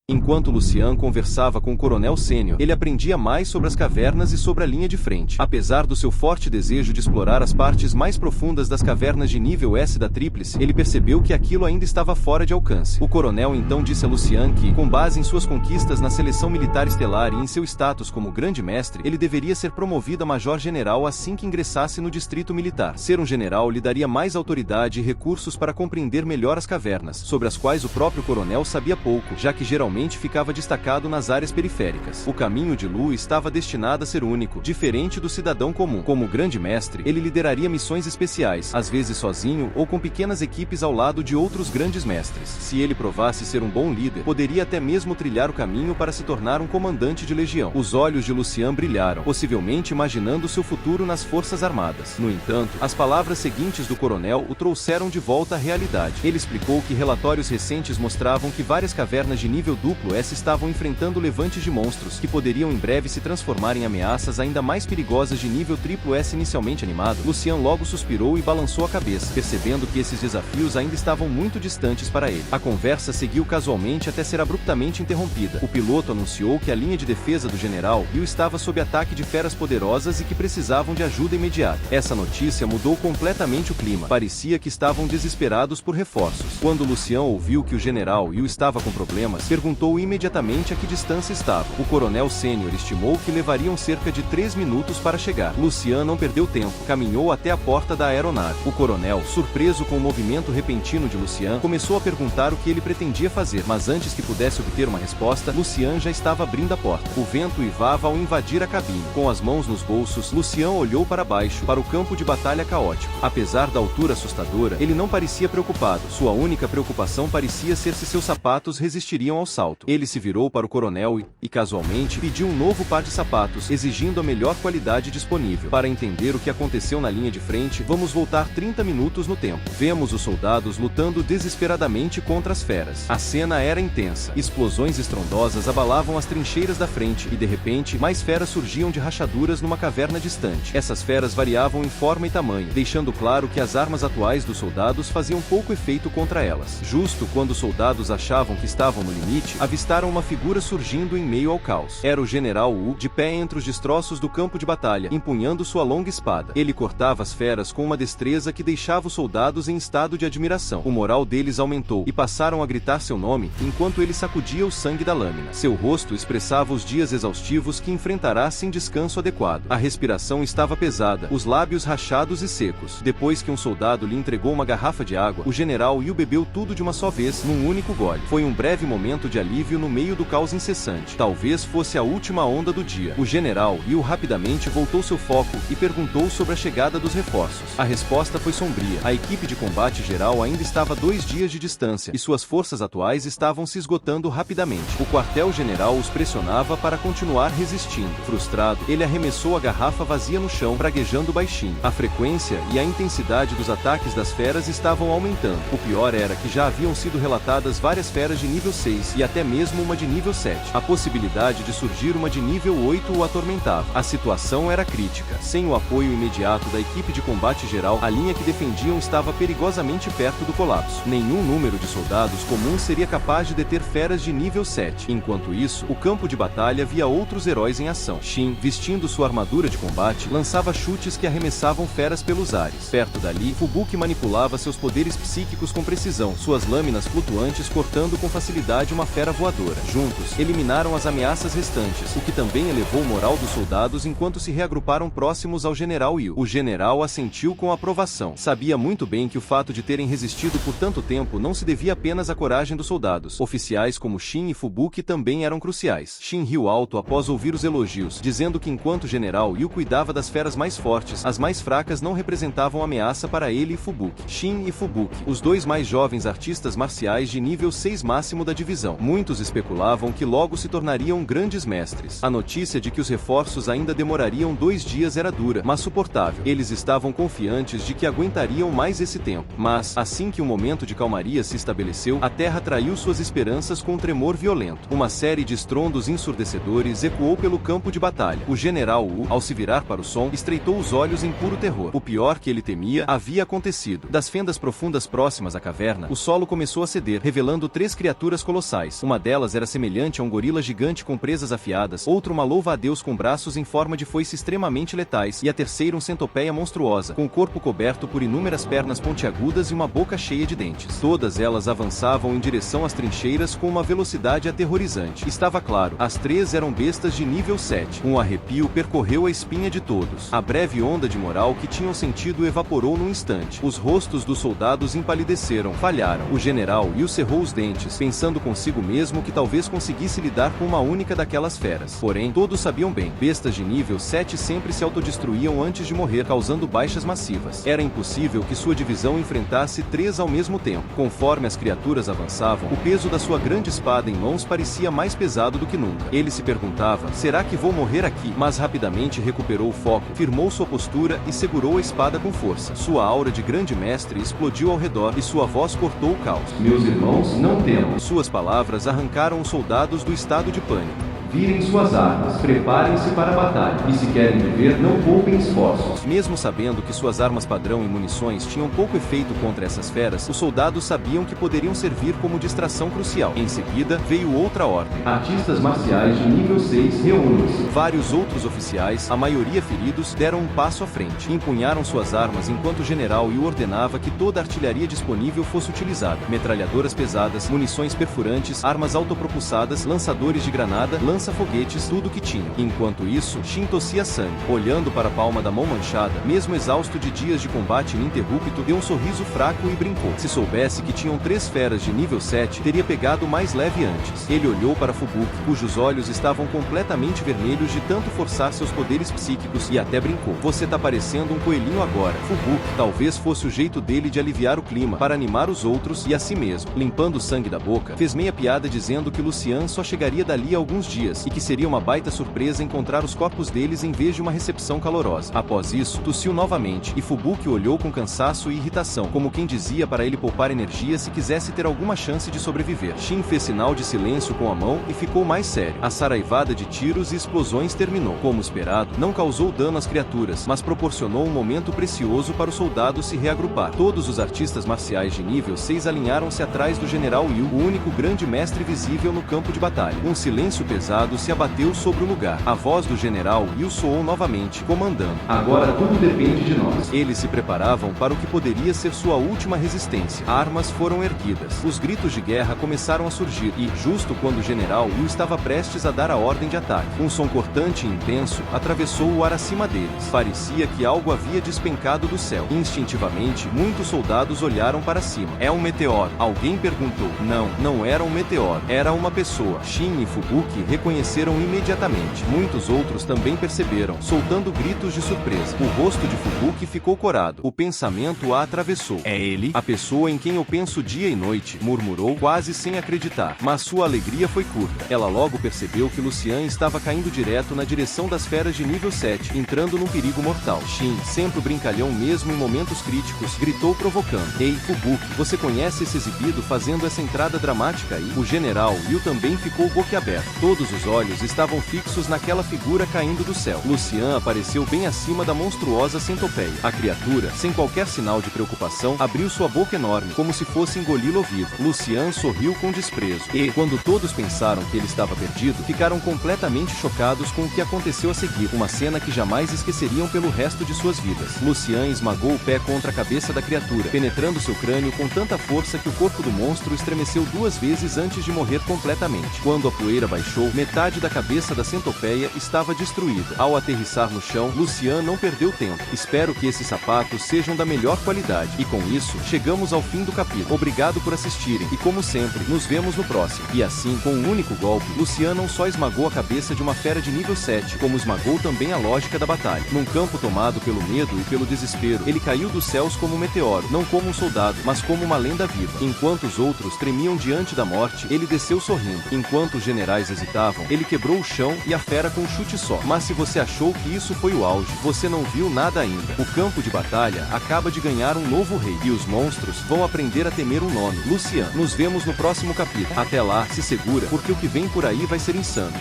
Enquanto Lucian conversava com o Coronel Sênior, ele aprendia mais sobre as cavernas e sobre a linha de frente. Apesar do seu forte desejo de explorar as partes mais profundas das cavernas de nível S da Tríplice, ele percebeu que aquilo ainda estava fora de alcance. O coronel então disse a Lucian que, com base em suas conquistas na seleção militar estelar e em seu status como grande mestre, ele deveria ser promovido a major-general assim que ingressasse no distrito militar. Ser um general lhe daria mais autoridade e recursos para compreender melhor as cavernas, sobre as quais o próprio coronel sabia pouco, já que geralmente ficava destacado nas áreas periféricas. O caminho de Lu estava destinado a ser único, diferente do cidadão comum. Como grande mestre, ele lideraria missões especiais, às vezes sozinho ou com pequenas equipes ao lado de outros grandes mestres. Se ele provasse ser um bom líder, poderia até mesmo trilhar o caminho para se tornar um comandante de legião. Os olhos de Lucian brilharam, possivelmente imaginando seu futuro nas Forças Armadas. No entanto, as palavras seguintes do coronel o trouxeram de volta à realidade. Ele explicou que relatórios recentes mostravam que várias cavernas de nível duplo S estavam enfrentando levantes de monstros, que poderiam em breve se transformar em ameaças ainda mais perigosas de nível triplo S. Inicialmente animado, Lucian logo suspirou e balançou a cabeça, percebendo que esses desafios ainda estavam muito distantes para ele. A conversa seguiu casualmente até ser abruptamente interrompida. O piloto anunciou que a linha de defesa do general Yu estava sob ataque de feras poderosas e que precisavam de ajuda imediata. Essa notícia mudou completamente o clima. Parecia que estavam desesperados por reforços. Quando Lucian ouviu que o general Yu estava com problemas, perguntou imediatamente a que distância estava. O coronel Sênior estimou que levariam cerca de 3 minutos para chegar. Lucian não perdeu tempo, caminhou até a porta da aeronave. O coronel, surpreso com o movimento repentino de Lucian, começou a perguntar o que ele pretendia fazer, mas antes que pudesse obter uma resposta, Lucian já estava abrindo a porta. O vento uivava ao invadir a cabine. Com as mãos nos bolsos, Lucian olhou para baixo, para o campo de batalha caótico. Apesar da altura assustadora, ele não parecia preocupado. Sua única preocupação parecia ser se seus sapatos resistiriam ao salto. Ele se virou para o coronel e, casualmente, pediu um novo par de sapatos, exigindo a melhor qualidade disponível. Para entender o que aconteceu na linha de frente, vamos voltar 30 minutos no tempo. Vemos os soldados lutando desesperadamente contra as feras. A cena era intensa. Explosões estrondosas abalavam as trincheiras da frente e, de repente, mais feras surgiam de rachaduras numa caverna distante. Essas feras variavam em forma e tamanho, deixando claro que as armas atuais dos soldados faziam pouco efeito contra elas. Justo quando os soldados achavam que estavam no limite, avistaram uma figura surgindo em meio ao caos. Era o general Wu, de pé entre os destroços do campo de batalha, empunhando sua longa espada. Ele cortava as feras com uma destreza que deixava os soldados em estado de admiração. O moral deles aumentou, e passaram a gritar seu nome, enquanto ele sacudia o sangue da lâmina. Seu rosto expressava os dias exaustivos que enfrentará sem descanso adequado. A respiração estava pesada, os lábios rachados e secos. Depois que um soldado lhe entregou uma garrafa de água, o general Yu bebeu tudo de uma só vez, num único gole. Foi um breve momento de alívio no meio do caos incessante. Talvez fosse a última onda do dia. O general Yu rapidamente voltou seu foco e perguntou sobre a chegada dos reforços. A resposta foi sombria. A equipe de combate geral ainda estava a 2 dias de distância, e suas forças atuais estavam se esgotando rapidamente. O quartel-general os pressionava para continuar resistindo. Frustrado, ele arremessou a garrafa vazia no chão, praguejando baixinho. A frequência e a intensidade dos ataques das feras estavam aumentando. O pior era que já haviam sido relatadas várias feras de nível 6 e até mesmo uma de nível 7. A possibilidade de surgir uma de nível 8 o atormentava. A situação era crítica. Sem o apoio imediato da equipe de combate geral, a linha que defendiam estava perigosamente perto do colapso. Nenhum número de soldados comuns seria capaz de deter feras de nível 7. Enquanto isso, o campo de batalha via outros heróis em ação. Shin, vestindo sua armadura de combate, lançava chutes que arremessavam feras pelos ares. Perto dali, Fubuki manipulava seus poderes psíquicos com precisão, suas lâminas flutuantes cortando com facilidade uma fera voadora. Juntos, eliminaram as ameaças restantes, o que também elevou o moral dos soldados enquanto se reagruparam próximos ao general Yu. O general assentiu com aprovação. Sabia muito bem que o fato de terem resistido por tanto tempo não se devia apenas à coragem dos soldados. Oficiais como Shin e Fubuki também eram cruciais. Shin riu alto após ouvir os elogios, dizendo que enquanto o general Yu cuidava das feras mais fortes, as mais fracas não representavam ameaça para ele e Fubuki. Shin e Fubuki, os dois mais jovens artistas marciais de nível 6 máximo da divisão. Muitos especulavam que logo se tornariam grandes mestres. A notícia de que os reforços ainda demorariam 2 dias era dura, mas suportável. Eles estavam confiantes de que aguentariam mais esse tempo. Mas, assim que o momento de calmaria se estabeleceu, a terra traiu suas esperanças com um tremor violento. Uma série de estrondos ensurdecedores ecoou pelo campo de batalha. O general Wu, ao se virar para o som, estreitou os olhos em puro terror. O pior que ele temia havia acontecido. Das fendas profundas próximas à caverna, o solo começou a ceder, revelando 3 criaturas colossais. animais. Uma delas era semelhante a um gorila gigante com presas afiadas, outra uma louva-a-Deus com braços em forma de foice extremamente letais, e a terceira um centopeia monstruosa, com o corpo coberto por inúmeras pernas pontiagudas e uma boca cheia de dentes. Todas elas avançavam em direção às trincheiras com uma velocidade aterrorizante. Estava claro, as três eram bestas de nível 7. Um arrepio percorreu a espinha de todos. A breve onda de moral que tinham sentido evaporou num instante. Os rostos dos soldados empalideceram, falharam. O general Yu cerrou os dentes, pensando consigo mesmo que talvez conseguisse lidar com uma única daquelas feras. Porém, todos sabiam bem, bestas de nível 7 sempre se autodestruíam antes de morrer, causando baixas massivas. Era impossível que sua divisão enfrentasse três ao mesmo tempo. Conforme as criaturas avançavam, o peso da sua grande espada em mãos parecia mais pesado do que nunca. Ele se perguntava, será que vou morrer aqui? Mas rapidamente recuperou o foco, firmou sua postura e segurou a espada com força. Sua aura de grande mestre explodiu ao redor e sua voz cortou o caos. Meus irmãos, não temam. Suas palavras arrancaram os soldados do estado de pânico. Virem suas armas, preparem-se para a batalha, e se querem viver, não poupem esforços. Mesmo sabendo que suas armas padrão e munições tinham pouco efeito contra essas feras, os soldados sabiam que poderiam servir como distração crucial. Em seguida, veio outra ordem. Artistas marciais de nível 6 reúnem-se. Vários outros oficiais, a maioria feridos, deram um passo à frente. Empunharam suas armas enquanto o general Yu ordenava que toda a artilharia disponível fosse utilizada. Metralhadoras pesadas, munições perfurantes, armas autopropulsadas, lançadores de granada, lança-foguetes, tudo que tinham. Enquanto isso, Shin tossia sangue. Olhando para a palma da mão manchada, mesmo exausto de dias de combate ininterrupto, deu um sorriso fraco e brincou. Se soubesse que tinham três feras de nível 7, teria pegado mais leve antes. Ele olhou para Fubuki, cujos olhos estavam completamente vermelhos de tanto forçar seus poderes psíquicos, e até brincou. Você tá parecendo um coelhinho agora. Fubuki, talvez fosse o jeito dele de aliviar o clima, para animar os outros e a si mesmo. Limpando o sangue da boca, fez meia piada dizendo que Lucian só chegaria dali a alguns dias, e que seria uma baita surpresa encontrar os corpos deles em vez de uma recepção calorosa. Após isso, tossiu novamente, e Fubuki olhou com cansaço e irritação, como quem dizia para ele poupar energia se quisesse ter alguma chance de sobreviver. Shin fez sinal de silêncio com a mão e ficou mais sério. A saraivada de tiros e explosões terminou. Como esperado, não causou dano às criaturas, mas proporcionou um momento precioso para os soldados se reagrupar. Todos os artistas marciais de nível 6 alinharam-se atrás do general Yu, o único grande mestre visível no campo de batalha. Um silêncio pesado se abateu sobre o lugar. A voz do general Yu soou novamente, comandando. Agora tudo depende de nós. Eles se preparavam para o que poderia ser sua última resistência. Armas foram erguidas. Os gritos de guerra começaram a surgir e, justo quando o general Yu estava prestes a dar a ordem de ataque, um som cortante e intenso atravessou o ar acima deles. Parecia que algo havia despencado do céu. Instintivamente, muitos soldados olharam para cima. É um meteoro? Alguém perguntou. Não, não era um meteoro. Era uma pessoa. Shin e Fubuki reconheceram imediatamente. Muitos outros também perceberam, soltando gritos de surpresa. O rosto de Fubuki ficou corado. O pensamento a atravessou. É ele? A pessoa em quem eu penso dia e noite, murmurou, quase sem acreditar. Mas sua alegria foi curta. Ela logo percebeu que Lucian estava caindo direto na direção das feras de nível 7, entrando num perigo mortal. Shin, sempre brincalhão mesmo em momentos críticos, gritou provocando. Ei, Fubuki, você conhece esse exibido fazendo essa entrada dramática aí? O general Yu também ficou boquiaberto. Todos os olhos estavam fixos naquela figura caindo do céu. Lucian apareceu bem acima da monstruosa centopeia. A criatura, sem qualquer sinal de preocupação, abriu sua boca enorme, como se fosse engoli-lo vivo. Lucian sorriu com desprezo. E, quando todos pensaram que ele estava perdido, ficaram completamente chocados com o que aconteceu a seguir. Uma cena que jamais esqueceriam pelo resto de suas vidas. Lucian esmagou o pé contra a cabeça da criatura, penetrando seu crânio com tanta força que o corpo do monstro estremeceu 2 vezes antes de morrer completamente. Quando a poeira baixou, metade da cabeça da centopeia estava destruída. Ao aterrissar no chão, Lucian não perdeu tempo. Espero que esses sapatos sejam da melhor qualidade. E com isso, chegamos ao fim do capítulo. Obrigado por assistirem, e como sempre, nos vemos no próximo. E assim, com um único golpe, Lucian não só esmagou a cabeça de uma fera de nível 7, como esmagou também a lógica da batalha. Num campo tomado pelo medo e pelo desespero, ele caiu dos céus como um meteoro, não como um soldado, mas como uma lenda viva. Enquanto os outros tremiam diante da morte, ele desceu sorrindo. Enquanto os generais hesitavam, ele quebrou o chão e a fera com um chute só. Mas se você achou que isso foi o auge, você não viu nada ainda. O campo de batalha acaba de ganhar um novo rei, e os monstros vão aprender a temer um nome, Lucian. Nos vemos no próximo capítulo. Até lá, se segura, porque o que vem por aí vai ser insano.